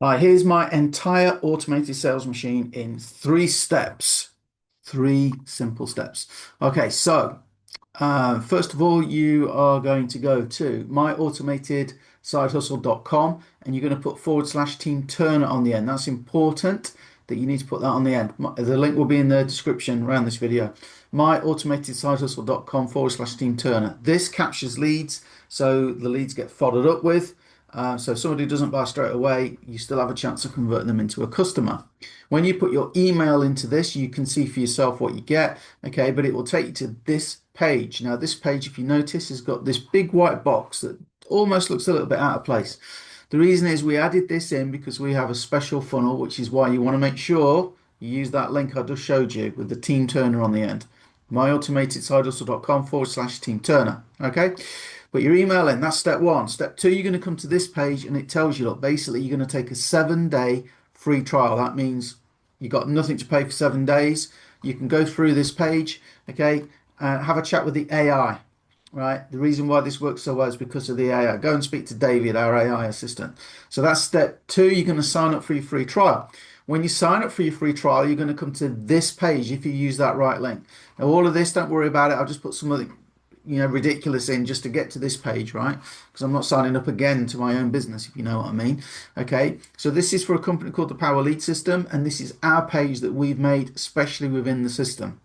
Right, here's my entire automated sales machine in 3 steps, 3 simple steps. Okay, so first of all, you are going to go to myautomatedsidehustle.com and you're going to put /Team Turner on the end. That's important that you need to put that on the end. The link will be in the description around this video. Myautomatedsidehustle.com /Team Turner. This captures leads, so the leads get followed up with. So if somebody doesn't buy straight away, you still have a chance of converting them into a customer. When you put your email into this, you can see for yourself what you get, okay, but it will take you to this page. Now, this page, if you notice, has got this big white box that almost looks a little bit out of place. The reason is we added this in because we have a special funnel, which is why you want to make sure you use that link I just showed you with the Team Turner on the end. myautomatedsidehustle.com /Team Turner, okay? Put your email in, that's step one. Step two, you're going to come to this page and it tells you, look, basically you're going to take a 7-day free trial. That means you've got nothing to pay for 7 days. You can go through this page, okay, have a chat with the AI, right? The reason why this works so well is because of the AI. Go and speak to David, our AI assistant. So that's step two. You're going to sign up for your free trial. When you sign up for your free trial, you're going to come to this page if you use that right link. Now, all of this, don't worry about it. I'll just put something ridiculous in just to get to this page, right? Because I'm not signing up again to my own business, if you know what I mean. Okay, so this is for a company called the Power Lead System, and this is our page that we've made especially within the system.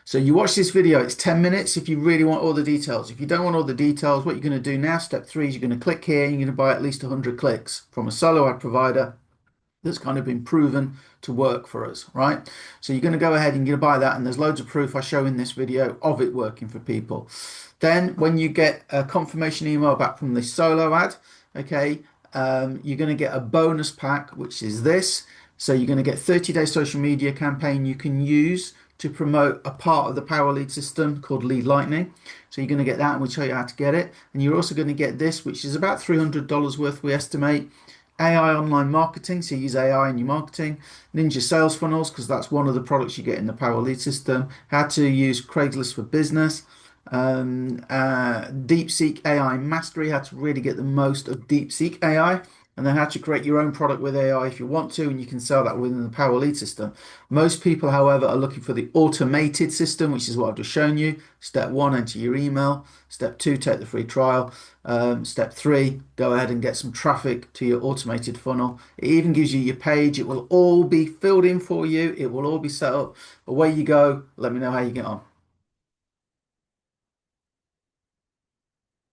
So you watch this video, it's 10 minutes if you really want all the details. If you don't want all the details, what you're going to do now, step three, is you're going to click here and you're going to buy at least 100 clicks from a solo ad provider that's kind of been proven to work for us, right? So you're going to go ahead and you're going to buy that, and there's loads of proof I show in this video of it working for people. Then when you get a confirmation email back from the solo ad, okay, you're going to get a bonus pack, which is this. So you're going to get 30-day social media campaign you can use to promote a part of the Power Lead system called Lead Lightning. So you're going to get that, and we'll show you how to get it. And you're also going to get this, which is about $300 worth, we estimate. AI online marketing, so you use AI in your marketing. Ninja sales funnels, because that's one of the products you get in the Power Lead system. How to use Craigslist for business. DeepSeek AI mastery, how to really get the most of DeepSeek AI. And then how to create your own product with AI if you want to, and you can sell that within the Power Lead system. Most people, however, are looking for the automated system, which is what I've just shown you. Step one, enter your email. Step two, take the free trial. Step three, go ahead and get some traffic to your automated funnel. It even gives you your page. It will all be filled in for you. It will all be set up. Away you go. Let me know how you get on.